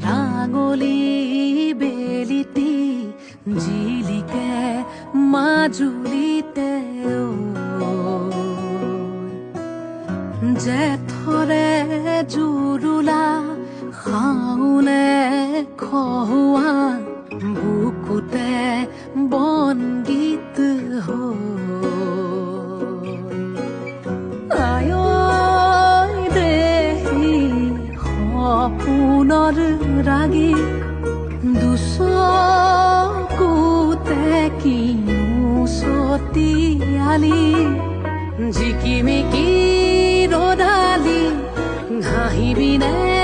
ৰাঙলী বেলিটি জিলিকে মাজুলীতে জেঠৰে জুৰুলা শাওনে খহুৱা বুকুতে বনগীত সপোনৰ ৰাগী দুচকুতে কিনো ছটিয়ালি জিকিমিকি ৰদালি ঘাঁহিবিনে